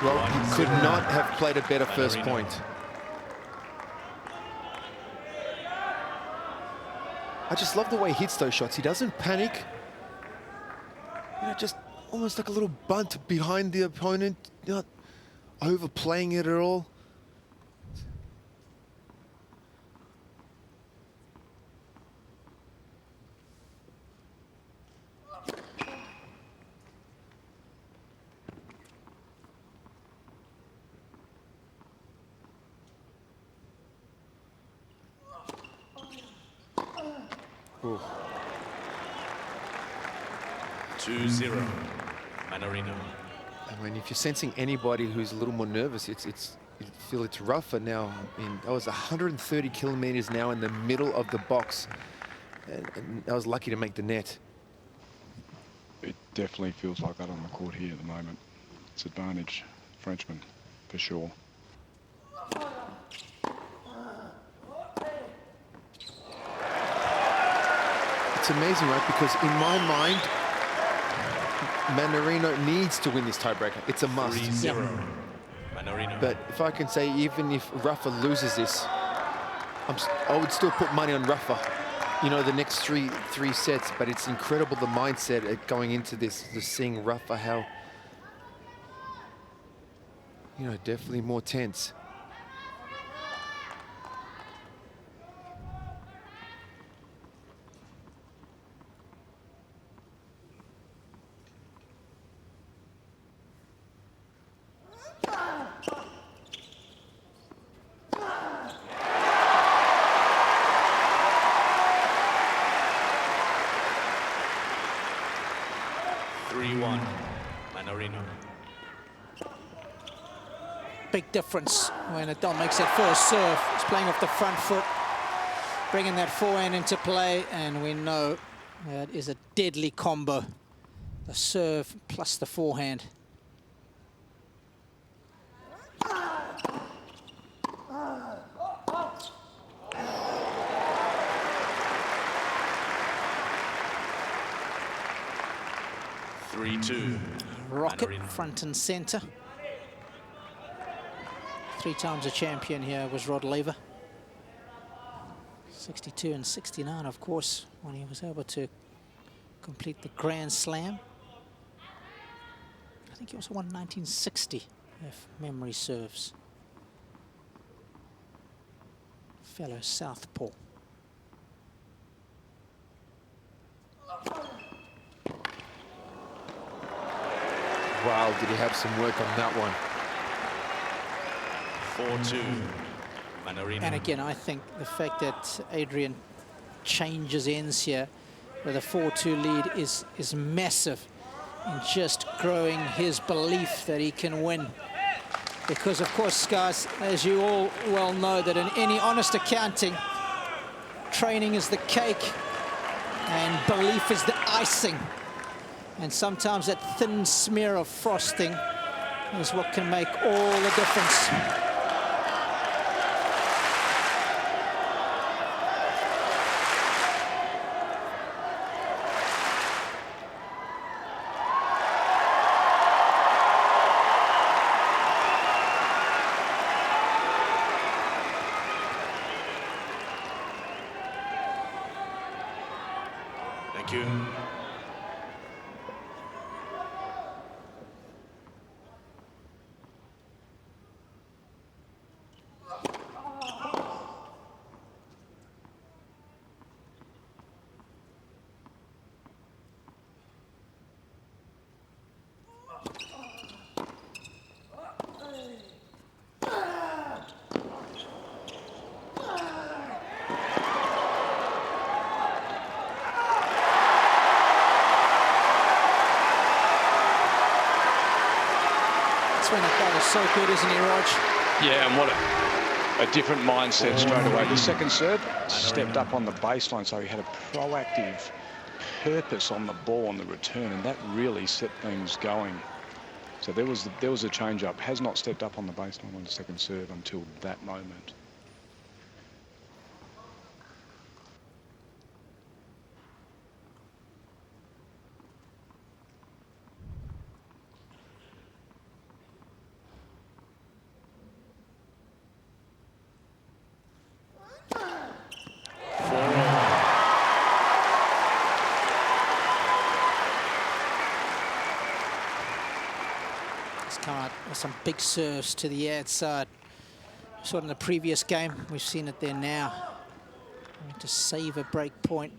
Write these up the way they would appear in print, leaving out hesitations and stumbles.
Well, he could not have played a better first point. I just love the way he hits those shots. He doesn't panic. You know, just almost like a little bunt behind the opponent, not overplaying it at all. Ooh. 2-0, Mannarino. I mean, if you're sensing anybody who's a little more nervous, you feel it's rougher now. I mean, that was 130 kilometers now in the middle of the box. And I was lucky to make the net. It definitely feels like that on the court here at the moment. It's advantage Frenchman, for sure. It's amazing, right? Because in my mind, Mannarino needs to win this tiebreaker. It's a must. 3-0, Mannarino. But if I can say, even if Rafa loses this, I would still put money on Rafa. You know, the next three sets. But it's incredible the mindset going into this, just seeing Rafa how, you know, definitely more tense. Big difference when Nadal makes that first serve. He's playing off the front foot, bringing that forehand into play, and we know that is a deadly combo. The serve plus the forehand. Rocket Mannarino. front and center. 3 times a champion here was Rod Laver. 62 and 69, of course, when he was able to complete the Grand Slam. I think he also won 1960, if memory serves. Fellow southpaw. Wow, did he have some work on that one. 4-2, Mannarino. And again, I think the fact that Adrian changes ends here with a 4-2 lead is massive in just growing his belief that he can win. Because, of course, guys, as you all well know, that in any honest accounting, training is the cake and belief is the icing. And sometimes that thin smear of frosting is what can make all the difference. Thank you. That is so good, isn't he, Rog? Yeah, and what a different mindset straight away. The second serve stepped up on the baseline, so he had a proactive purpose on the ball on the return, and that really set things going. So there was a change-up. Has not stepped up on the baseline on the second serve until that moment. some big serves to the outside. We saw it in the previous game. We've seen it there now. Trying to save a break point,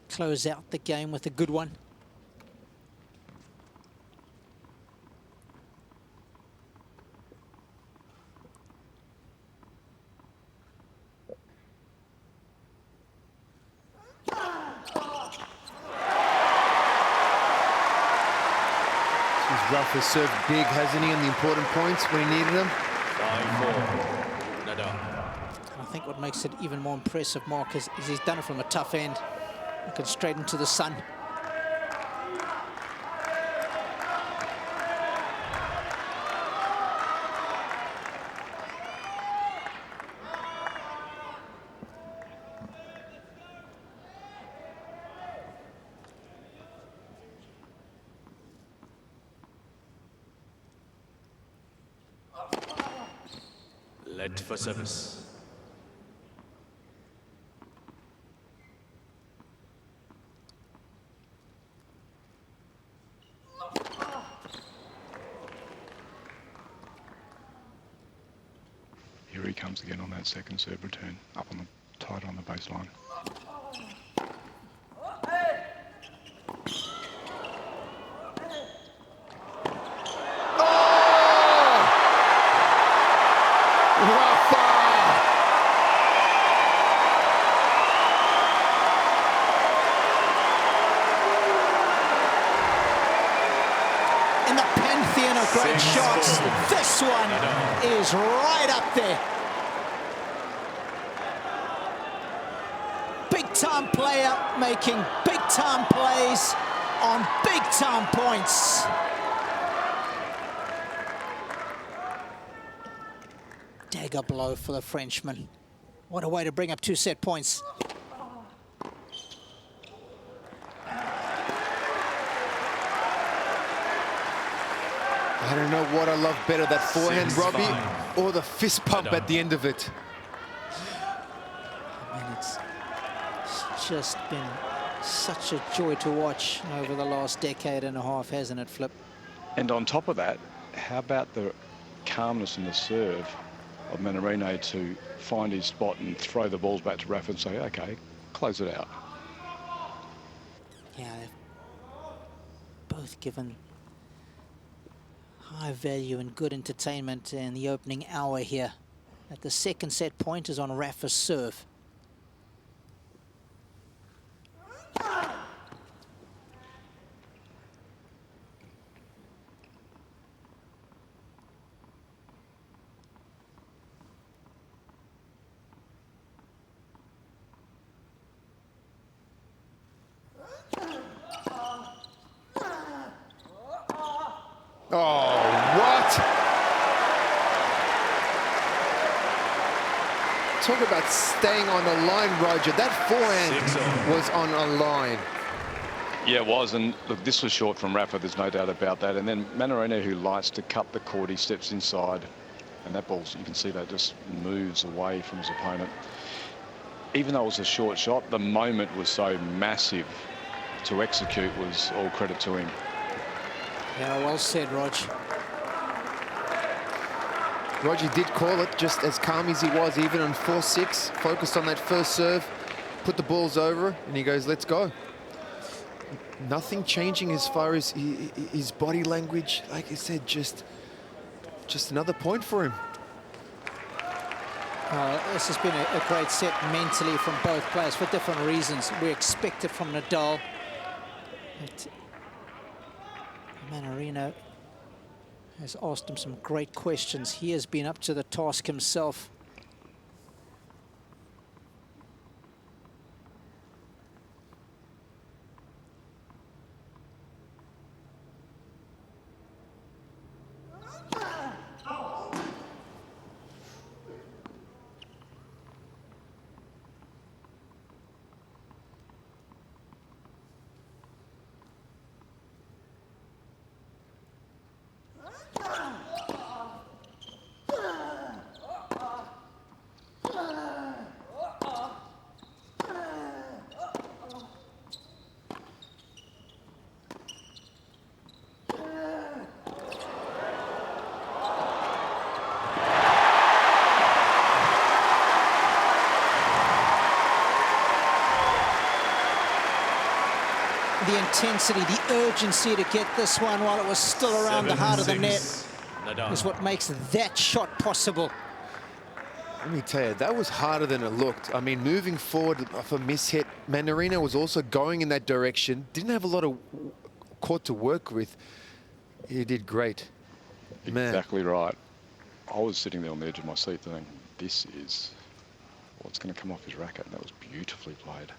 close out the game with a good one. Rafa served big, hasn't he, on the important points when he needed them? 5-4, Nadal. I think what makes it even more impressive, Mark, is he's done it from a tough end. Looking straight into the sun. Led for service. Here he comes again on that second serve return, up on the tight on the baseline. Great shots. This one is right up there. Big-time player making big-time plays on big-time points. Dagger blow for the Frenchman. What a way to bring up 2 set points. I don't know what I love better, that forehand, Robbie, or the fist pump at the end of it. I mean, it's just been such a joy to watch over the last decade and a half, hasn't it, Flip? And on top of that, how about the calmness in the serve of Mannarino to find his spot and throw the balls back to Rafa and say, okay, close it out. Yeah, they've both given high value and good entertainment in the opening hour here. At the second set point is on Rafa's serve. Oh, what? Talk about staying on the line, Roger. That forehand was on a line. Yeah, it was, and look, this was short from Rafa, there's no doubt about that. And then Mannarino, who likes to cut the court, he steps inside, and that ball, you can see that just moves away from his opponent. Even though it was a short shot, the moment was so massive to execute, was all credit to him. Yeah, well said, Rog. Roger did call it just as calm as he was, even on 4-6, focused on that first serve, put the balls over, and he goes, let's go. Nothing changing as far as his body language. Like I said, just another point for him. This has been a great set mentally from both players for different reasons. We expect it from Nadal. But Mannarino has asked him some great questions. He has been up to the task himself. the intensity, the urgency to get this one while it was still around the heart of the net is what makes that shot possible. Let me tell you, that was harder than it looked. I mean, moving forward off a mishit, Mannarino was also going in that direction. Didn't have a lot of court to work with. He did great. Exactly right. I was sitting there on the edge of my seat thinking, this is what's going to come off his racket, and that was beautifully played.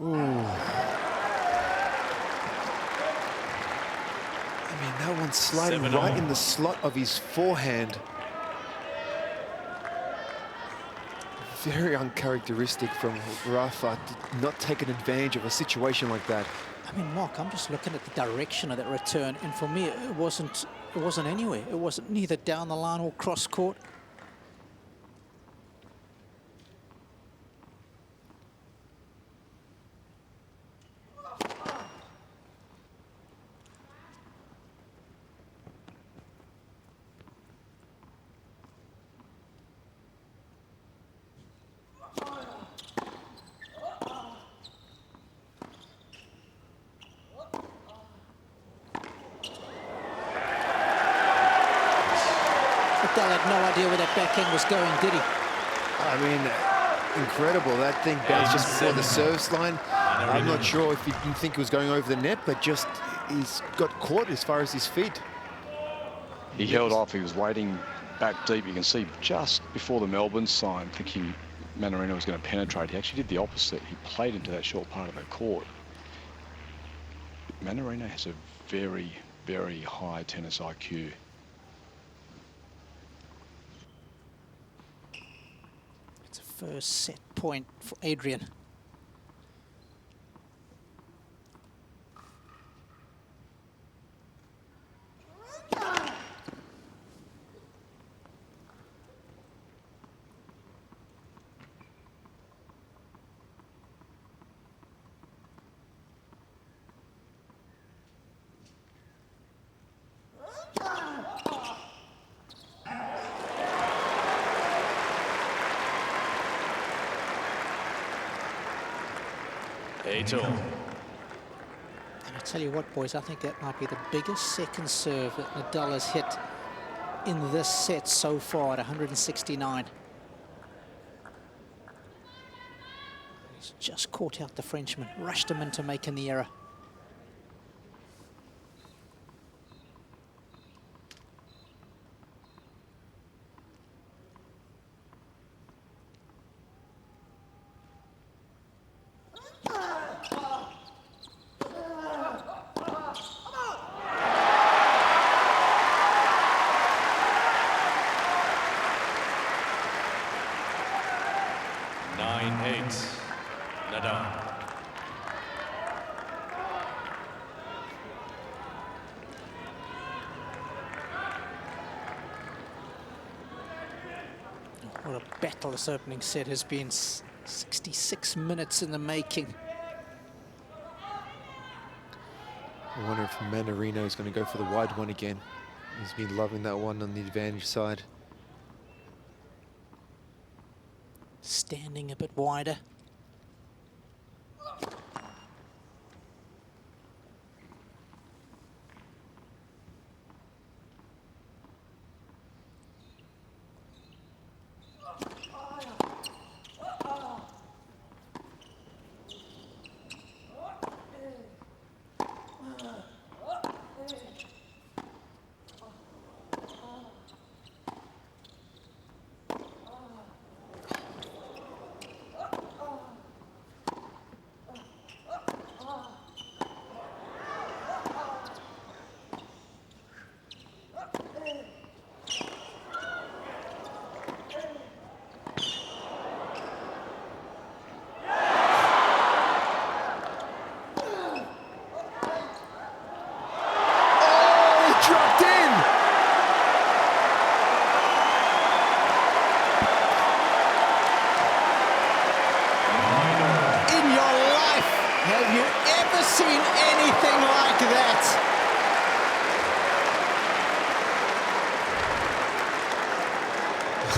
Ooh. I mean, that one's sliding right in the slot of his forehand. Very uncharacteristic from Rafa to not taking advantage of a situation like that. I mean, Mark, I'm just looking at the direction of that return, and for me, it wasn't anywhere. It wasn't neither down the line or cross court. Nadal had no idea where that backhand was going, did he? I mean, incredible. That thing bounced just before the service line. I'm not sure if he didn't think it was going over the net, but just he's got caught as far as his feet. He held off. He was waiting back deep. You can see just before the Melbourne sign, thinking Mannarino was going to penetrate. He actually did the opposite. He played into that short part of the court. Mannarino has a very, very high tennis IQ. It's a first set point for Adrian. Eight all. And I tell you what, boys, I think that might be the biggest second serve that Nadal has hit in this set so far at 169. He's just caught out the Frenchman, rushed him into making the error. What a battle this opening set has been. 66 minutes in the making. I wonder if Mannarino is going to go for the wide one again. He's been loving that one on the advantage side. Standing a bit wider.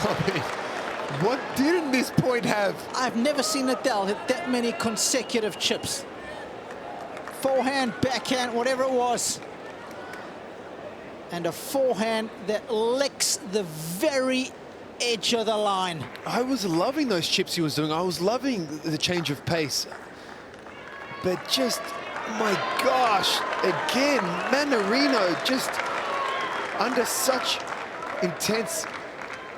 I mean, what didn't this point have? I've never seen Nadal hit that many consecutive chips. Forehand, backhand, whatever it was. And a forehand that licks the very edge of the line. I was loving those chips he was doing. I was loving the change of pace. But just, my gosh, again, Mannarino just under such intense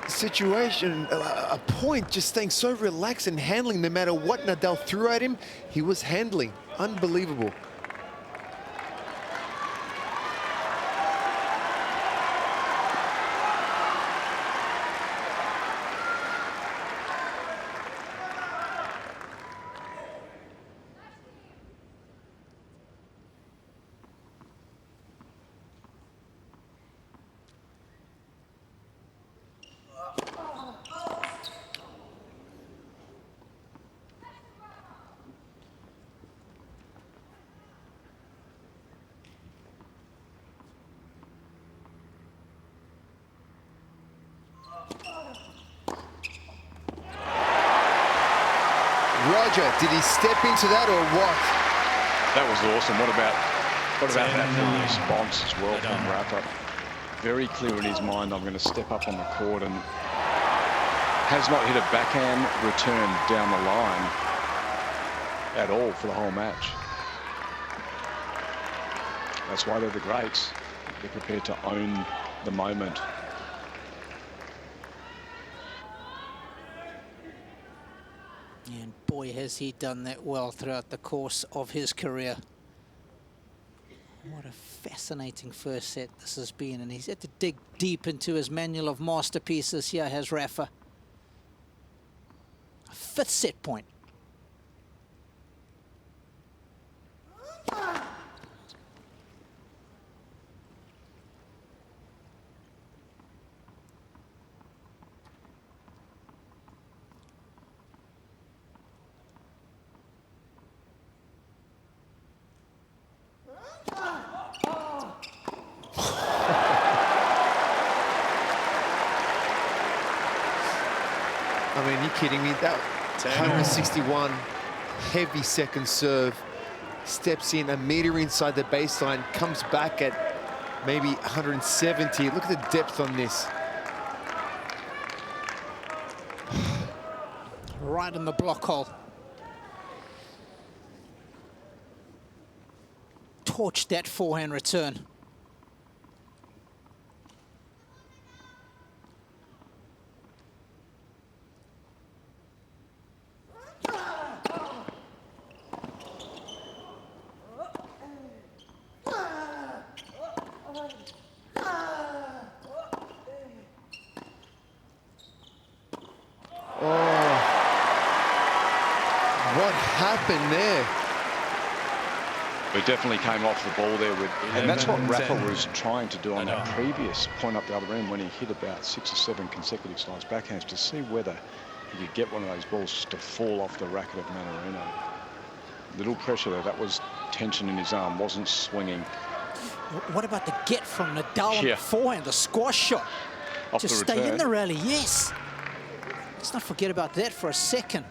situation, a point, just staying so relaxed and handling no matter what Nadal threw at him, he was handling. Unbelievable. Roger, did he step into that or what? That was awesome. What about that full response as well from Rafa? Very clear in his mind, I'm going to step up on the court, and has not hit a backhand return down the line at all for the whole match. That's why they're the greats. They're prepared to own the moment. And boy, has he done that well throughout the course of his career. What a fascinating first set this has been, and he's had to dig deep into his manual of masterpieces. Here has Rafa. A 5th set point. I mean, you kidding me? That 161 heavy second serve, steps in a meter inside the baseline, comes back at maybe 170. Look at the depth on this. Right in the block hole. Torched that forehand return. What happened there? We definitely came off the ball there with, and that's what Rafa was trying to do on that previous point up the other end when he hit about 6 or 7 consecutive slice backhands, to see whether he could get one of those balls just to fall off the racket of Mannarino. Little pressure there. That was tension in his arm, wasn't swinging. What about the get from Nadal on the forehand, the squash shot? Off Just the stay return. in the rally, yes. Let's not forget about that for a second.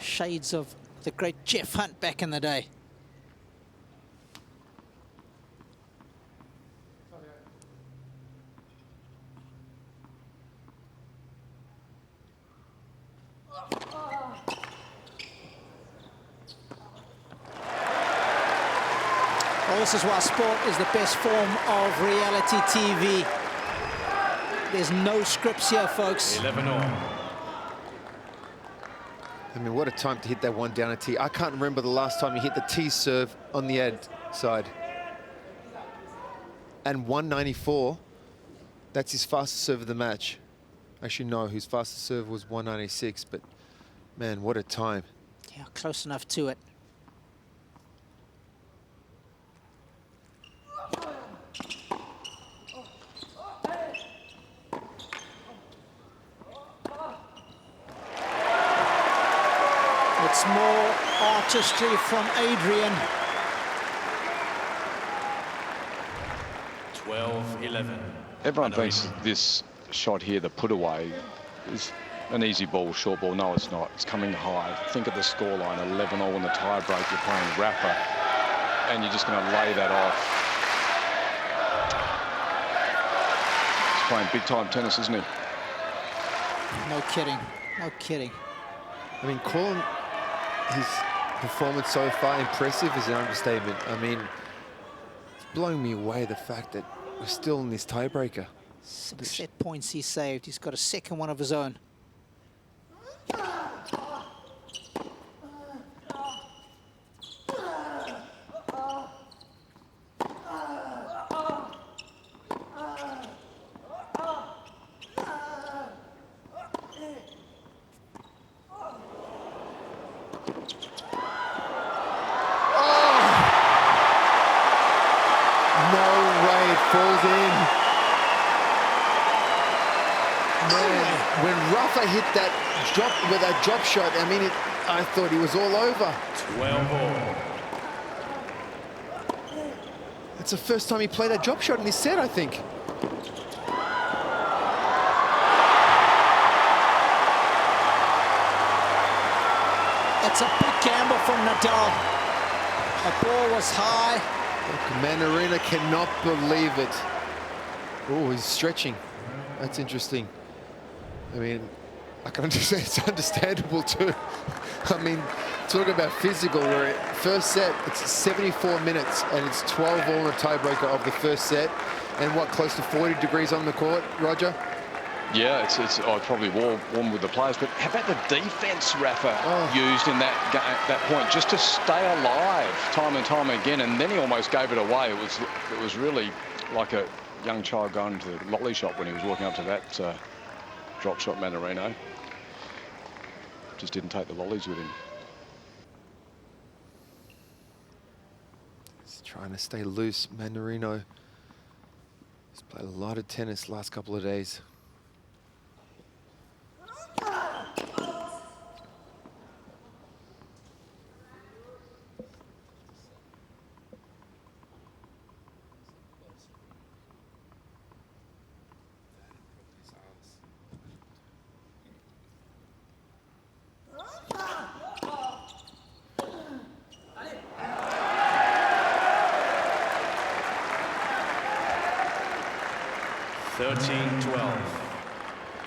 Shades of the great Jeff Hunt back in the day. Well, this is why sport is the best form of reality TV. There's no scripts here, folks. 11-all. I mean, what a time to hit that one down a tee. I can't remember the last time he hit the tee serve on the ad side. And 194, that's his fastest serve of the match. Actually, no, his fastest serve was 196, but man, what a time. Yeah, close enough to it. It's more artistry from Adrian. 12-11. Everyone thinks this shot here, the put away, is an easy ball, short ball. No, it's not. It's coming high. Think of the scoreline, 11-all in the tie break. You're playing Rafa, and you're just going to lay that off. He's playing big-time tennis, isn't he? No kidding. No kidding. I mean, calling his performance so far impressive is an understatement. I mean, it's blowing me away, the fact that we're still in this tiebreaker. 6 set points he saved. He's got a second one of his own. Falls in. Man, when Rafa hit that drop with that drop shot, I mean, I thought he was all over. 12-all. It's the first time he played that drop shot in this set, I think. It's a big gamble from Nadal. The ball was high. Mannarino cannot believe it. Oh, he's stretching. That's interesting. I mean, I can understand, it's understandable too. I mean, talking about physical, where first set, it's 74 minutes and it's 12-all in a tiebreaker of the first set. And what, close to 40 degrees on the court, Roger? Yeah, it's probably warm with the players, but how about the defense Rafa used in that point, just to stay alive time and time again, and then he almost gave it away. It was really like a young child going to the lolly shop when he was walking up to that drop shot. Mannarino just didn't take the lollies with him. He's trying to stay loose. Mannarino has played a lot of tennis last couple of days.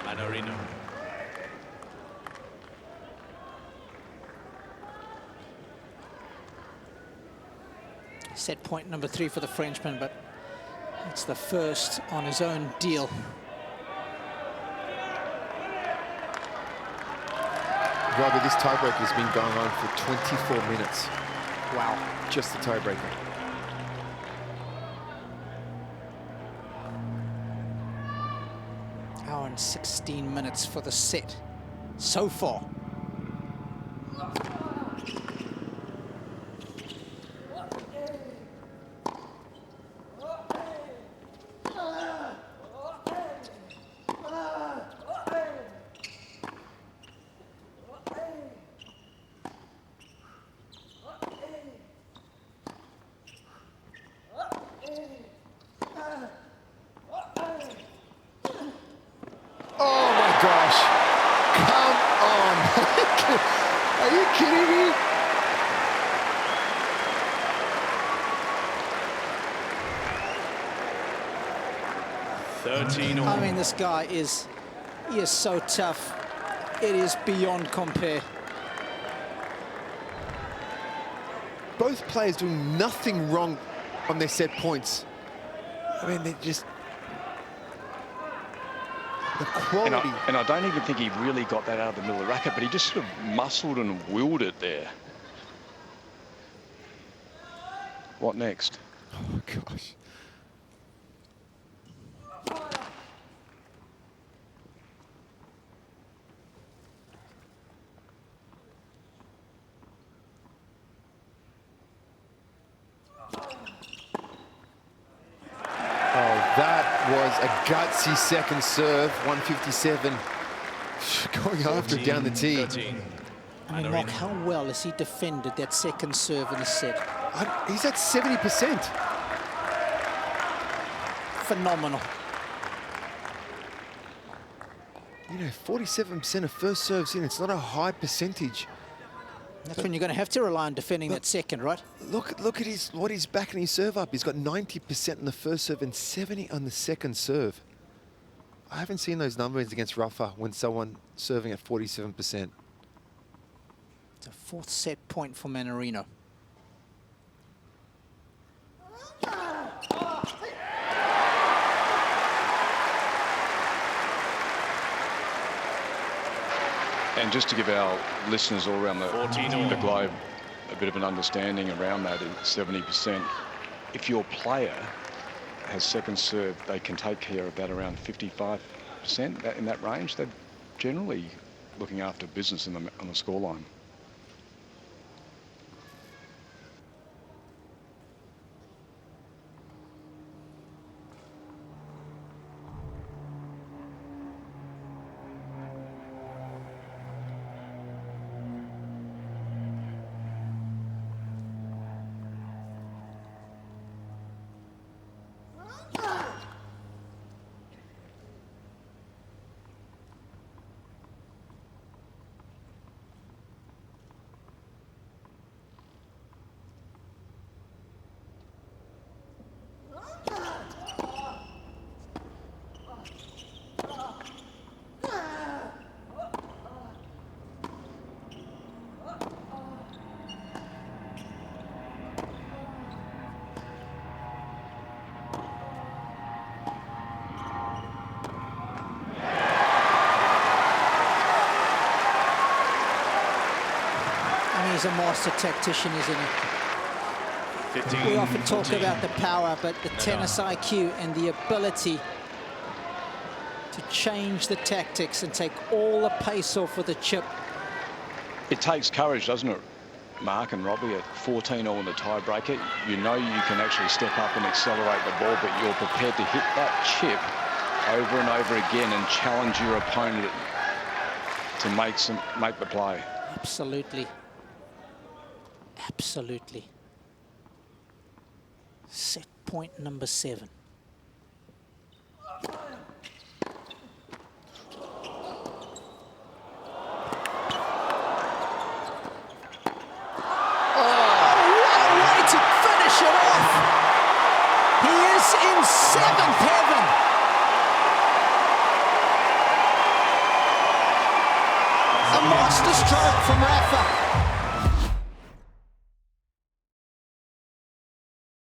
Mannarino. Set point number 3 for the Frenchman, but it's the first on his own deal. Robbie, this tiebreaker has been going on for 24 minutes. Wow. Just the tiebreaker. Hour and 16 minutes for the set so far. Are you kidding me? I mean, this guy he is so tough. It is beyond compare. Both players doing nothing wrong on their set points. I mean, they just... The quality. And I don't even think he really got that out of the middle of the racket, but he just sort of muscled and willed it there. What next? Oh, gosh. That was a gutsy second serve, 157. Going after it down the tee. I mean, Mark, how well has he defended that second serve in the set? He's at 70%. Phenomenal. You know, 47% of first serves in. It's not a high percentage. That's when you're going to have to rely on defending that second, right? Look at what he's backing his serve up. He's got 90% on the first serve and 70 on the second serve. I haven't seen those numbers against Rafa when someone serving at 47%. It's a fourth set point for Mannarino. And just to give our listeners all around the globe a bit of an understanding around that, 70%. If your player has second serve, they can take care of that around 55%. In that range, they're generally looking after business on the scoreline. He's a master tactician, isn't he? We often talk about the power, but the tennis IQ and the ability to change the tactics and take all the pace off with a chip. It takes courage, doesn't it, Mark and Robbie? At 14-all in the tiebreaker, you know you can actually step up and accelerate the ball, but you're prepared to hit that chip over and over again and challenge your opponent to make the play. Absolutely. Absolutely. Set point number 7. In seventh heaven. A master stroke from Rafa.